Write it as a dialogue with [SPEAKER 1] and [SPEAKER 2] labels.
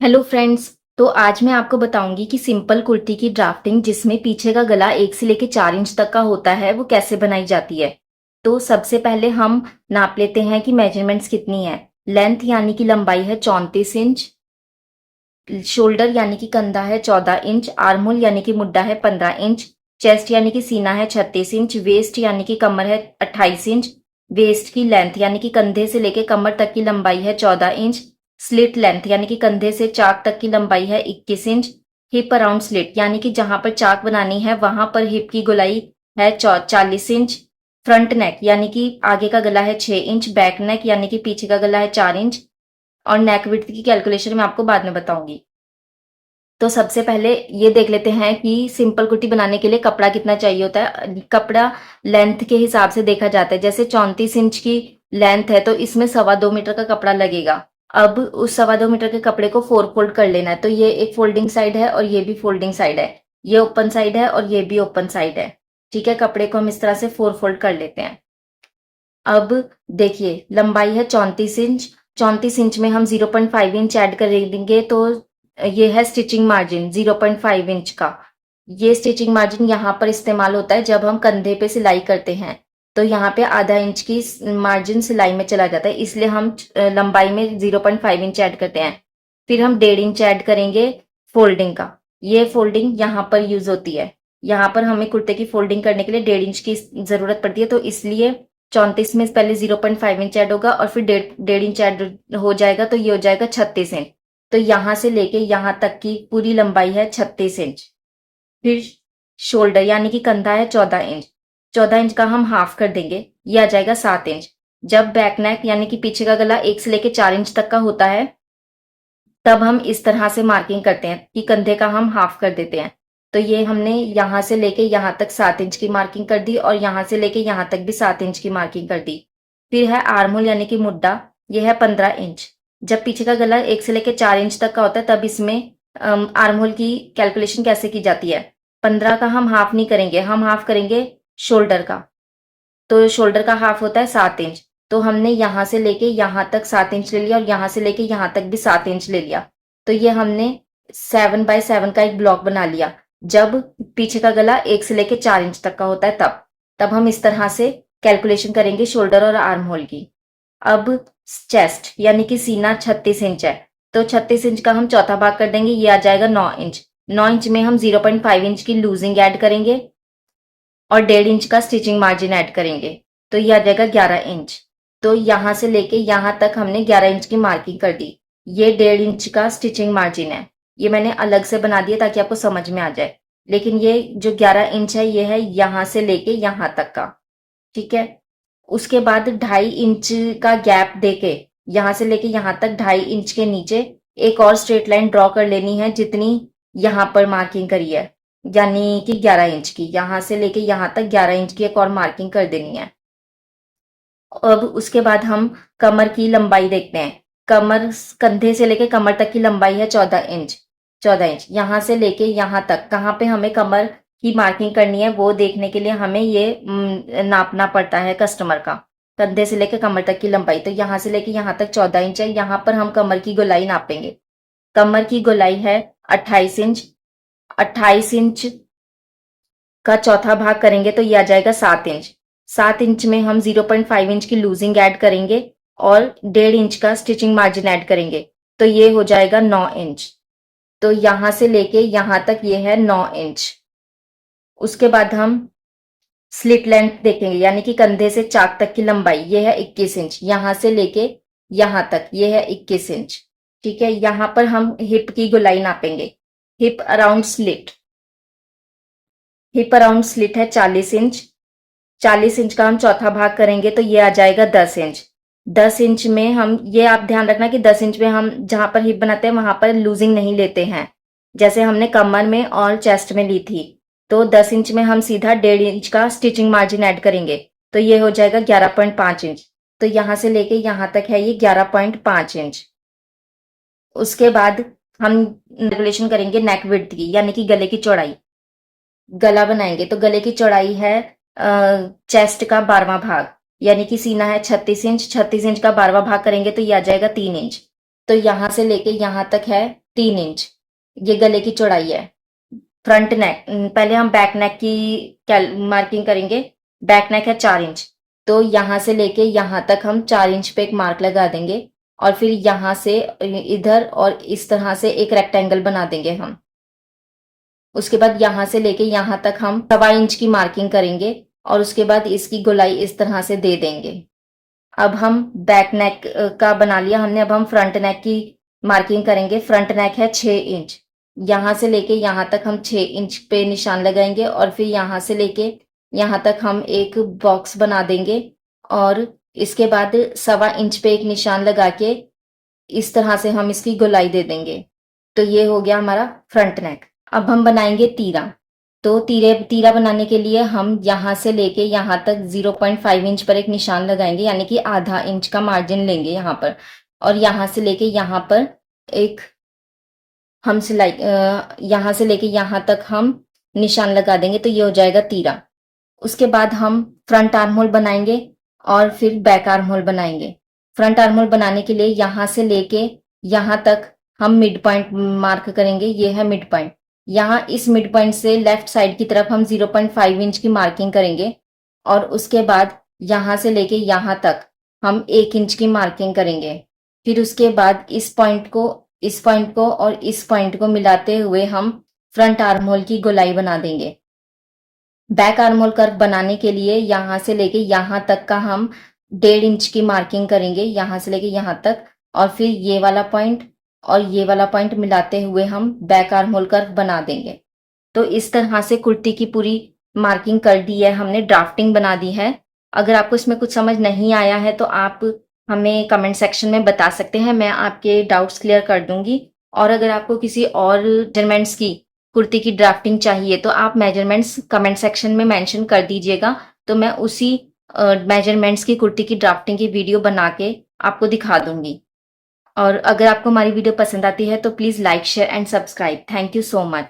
[SPEAKER 1] Hello friends. तो आज मैं आपको बताऊंगी कि सिंपल कुर्ती की ड्राफ्टिंग जिसमें पीछे का गला 1 से लेकर 4 इंच तक का होता है वो कैसे बनाई जाती है। तो सबसे पहले हम नाप लेते हैं कि मेजरमेंट्स कितनी है। लेंथ यानी कि लंबाई है 34 इंच। शोल्डर यानी कि कंधा है 14 इंच। आर्महोल यानी कि मुड्डा है 15 इंच। चेस्ट यानी कि सीना है 36 इंच। वेस्ट यानी कि कमर है 28 इंच। वेस्ट की लेंथ यानी कि कंधे से लेकर कमर तक की लंबाई है 14 इंच। स्लिट लेंथ यानी कि कंधे से चाक तक की लंबाई है 21 इंच। हिप अराउंड स्लिट यानी कि जहां पर चाक बनानी है वहां पर हिप की गोलाई है 40 इंच। फ्रंट नेक यानी कि आगे का गला है 6 इंच। बैक नेक यानी कि पीछे का गला है 4 इंच। और नेक विड्थ की कैलकुलेशन मैं आपको बाद में बताऊंगी। तो सबसे पहले ये देख लेते हैं कि सिंपल कुर्ती बनाने के लिए कपड़ा कितना चाहिए होता है। कपड़ा लेंथ के हिसाब से देखा जाता है। जैसे 34 इंच की लेंथ है तो इसमें 2.25 मीटर का कपड़ा लगेगा। अब उस 2.25 मीटर के कपड़े को 4 फोल्ड कर लेना है। तो ये एक फोल्डिंग साइड है और ये भी फोल्डिंग साइड है। ये ओपन साइड है और ये भी ओपन साइड है। ठीक है, कपड़े को हम इस तरह से 4 फोल्ड कर लेते हैं। अब देखिए लंबाई है 34 इंच। 34 इंच में हम 0.5 इंच ऐड कर देंगे तो ये है स्टिचिंग मार्जिन 0.5 इंच का। ये स्टिचिंग मार्जिन यहाँ पर इस्तेमाल होता है जब हम कंधे पे सिलाई करते हैं। तो यहाँ पे आधा इंच की मार्जिन सिलाई में चला जाता है, इसलिए हम लंबाई में 0.5 इंच ऐड करते हैं। फिर हम 1.5 इंच ऐड करेंगे फोल्डिंग का। ये फोल्डिंग यहाँ पर यूज होती है। यहाँ पर हमें कुर्ते की फोल्डिंग करने के लिए 1.5 इंच की जरूरत पड़ती है, तो इसलिए 34 में पहले 0.5 इंच ऐड होगा और फिर 1.5 इंच ऐड हो जाएगा, तो ये हो जाएगा 36 इंच। तो यहां से लेके यहां तक की पूरी लंबाई है 36 इंच। फिर शोल्डर यानी कि कंधा है 14 इंच। 14 इंच का हम हाफ कर देंगे, ये आ जाएगा 7 इंच। जब बैक नेक यानी कि पीछे का गला 1 से लेके 4 इंच तक का होता है तब हम इस तरह से मार्किंग करते हैं कि कंधे का हम हाफ कर देते हैं। तो ये हमने यहां से लेके यहां तक 7 इंच की मार्किंग कर दी और यहां से लेके यहां तक भी 7 इंच की मार्किंग कर दी। फिर है आर्महोल यानी कि मुड्डा, ये है 15 इंच। जब पीछे का गला 1 से लेके 4 इंच तक का होता है तब इसमें आर्महोल की कैलकुलेशन कैसे की जाती है। 15 का हम हाफ नहीं करेंगे, हम हाफ करेंगे शोल्डर का। तो शोल्डर का हाफ होता है 7 इंच। तो हमने यहां से लेके यहां तक 7 इंच ले लिया और यहां से लेके यहां तक भी 7 इंच ले लिया। तो ये हमने 7x7 का एक ब्लॉक बना लिया। जब पीछे का गला 1 से लेके 4 इंच तक का होता है तब हम इस तरह से कैलकुलेशन करेंगे शोल्डर और आर्म होल की। अब चेस्ट यानी कि सीना 36 इंच है, तो 36 इंच का हम चौथा भाग कर देंगे, ये आ जाएगा 9 इंच। 9 इंच में हम 0.5 इंच की लूजिंग ऐड करेंगे और 1.5 इंच का स्टिचिंग मार्जिन ऐड करेंगे, तो ये आ जाएगा 11 इंच। तो यहां से लेके यहां तक हमने 11 इंच की मार्किंग कर दी। ये 1.5 इंच का स्टिचिंग मार्जिन है। ये मैंने अलग से बना दिया ताकि आपको समझ में आ जाए। लेकिन ये जो 11 इंच है ये है यहां से लेके यहां तक का। ठीक है, उसके बाद 2.5 इंच का गैप देके यहां से लेके यहां तक 2.5 इंच के नीचे एक और स्ट्रेट लाइन ड्रॉ कर लेनी है जितनी यहां पर मार्किंग करी है, यानी कि 11 इंच की। यहां से लेके यहां तक 11 इंच की एक और मार्किंग कर देनी है। अब उसके बाद हम कमर की लंबाई देखते हैं। कमर कंधे से लेके कमर तक की लंबाई है 14 इंच। 14 इंच यहां से लेके यहां तक कहाँ पे हमें कमर की मार्किंग करनी है वो देखने के लिए हमें ये नापना पड़ता है कस्टमर का। कंधे से लेके कमर तक की लंबाई, तो यहां से लेके यहां तक 14 इंच है। यहां पर हम कमर की गोलाई नापेंगे। कमर की गोलाई है 28 इंच। 28 इंच का चौथा भाग करेंगे तो ये आ जाएगा 7 इंच। 7 इंच में हम 0.5 इंच की लूजिंग ऐड करेंगे और 1.5 इंच का स्टिचिंग मार्जिन ऐड करेंगे, तो ये हो जाएगा 9 इंच। तो यहां से लेके यहां तक ये है 9 इंच। उसके बाद हम स्लिट लेंथ देखेंगे, यानी कि कंधे से चाक तक की लंबाई ये है 21 इंच। यहां से लेके यहां तक ये है 21 इंच। ठीक है, यहां पर हम हिप की गोलाई नापेंगे। Hip around slit, hip around slit है 40 इंच। 40 इंच का हम चौथा भाग करेंगे तो ये आ जाएगा 10 इंच। 10 इंच में हम ये आप ध्यान रखना कि 10 इंच में हम जहां पर हिप बनाते हैं वहां पर लूजिंग नहीं लेते हैं, जैसे हमने कमर में और चेस्ट में ली थी। तो 10 इंच में हम सीधा 1.5 इंच का स्टिचिंग मार्जिन ऐड करेंगे, तो ये हो जाएगा 11.5 इंच। तो यहां से लेके यहां तक है ये 11.5 इंच। उसके बाद हम रेगुलेशन करेंगे नेक विड्थ की, यानी कि गले की चौड़ाई। गला बनाएंगे तो गले की चौड़ाई है चेस्ट का 12वां भाग, यानी कि सीना है 36 इंच। 36 इंच का 12वां भाग करेंगे तो ये आ जाएगा 3 इंच। तो यहां से लेके यहां तक है 3 इंच ये गले की चौड़ाई है। फ्रंट नेक पहले हम बैक नेक की मार्किंग करेंगे। बैक नेक है 4 इंच, तो यहाँ से लेके यहाँ तक हम 4 इंच पे एक मार्क लगा देंगे और फिर यहाँ से इधर और इस तरह से एक रेक्टेंगल बना देंगे हम। उसके बाद यहाँ से लेके यहाँ तक हम 1.25 इंच की मार्किंग करेंगे और उसके बाद इसकी गोलाई इस तरह से दे देंगे। अब हम बैक नेक का बना लिया हमने, अब हम फ्रंट नेक की मार्किंग करेंगे। फ्रंट नेक है 6 इंच, यहाँ से लेके यहाँ तक हम 6 इंच पे निशान लगाएंगे और फिर यहाँ से लेके यहाँ तक हम एक बॉक्स बना देंगे और इसके बाद 1.25 इंच पे एक निशान लगा के इस तरह से हम इसकी गोलाई दे देंगे। तो ये हो गया हमारा फ्रंट नेक। अब हम बनाएंगे तीरा। तो तीरा बनाने के लिए हम यहाँ से लेके यहाँ तक 0.5 इंच पर एक निशान लगाएंगे, यानी कि आधा इंच का मार्जिन लेंगे यहाँ पर और यहाँ से लेके यहाँ पर एक हम सिलाई यहाँ से लेके यहाँ तक हम निशान लगा देंगे। तो ये हो जाएगा तीरा। उसके बाद हम फ्रंट आर्म होल बनाएंगे और फिर बैक आर्म होल बनाएंगे। फ्रंट आर्म होल बनाने के लिए यहाँ से लेके यहाँ तक हम मिड पॉइंट मार्क करेंगे। ये है मिड पॉइंट। यहाँ इस मिड पॉइंट से लेफ्ट साइड की तरफ हम 0.5 इंच की मार्किंग करेंगे और उसके बाद यहाँ से लेके यहाँ तक हम 1 इंच की मार्किंग करेंगे। फिर उसके बाद इस पॉइंट को और इस पॉइंट को मिलाते हुए हम फ्रंट आर्म होल की गोलाई बना देंगे। बैक आर्म होल कर्व बनाने के लिए यहाँ से लेके यहाँ तक का हम 1.5 इंच की मार्किंग करेंगे, यहाँ से लेके यहाँ तक, और फिर ये वाला पॉइंट और ये वाला पॉइंट मिलाते हुए हम बैक आर्म होल कर्व बना देंगे। तो इस तरह से कुर्ती की पूरी मार्किंग कर दी है हमने, ड्राफ्टिंग बना दी है। अगर आपको इसमें कुछ समझ नहीं आया है तो आप हमें कमेंट सेक्शन में बता सकते हैं, मैं आपके डाउट्स क्लियर कर दूंगी। और अगर आपको किसी और मेजरमेंट्स की कुर्ती की ड्राफ्टिंग चाहिए तो आप मेजरमेंट्स कमेंट सेक्शन में मेंशन कर दीजिएगा, तो मैं उसी मेजरमेंट्स की कुर्ती की ड्राफ्टिंग की वीडियो बना के आपको दिखा दूंगी। और अगर आपको हमारी वीडियो पसंद आती है तो please like, share and subscribe. Thank you so much.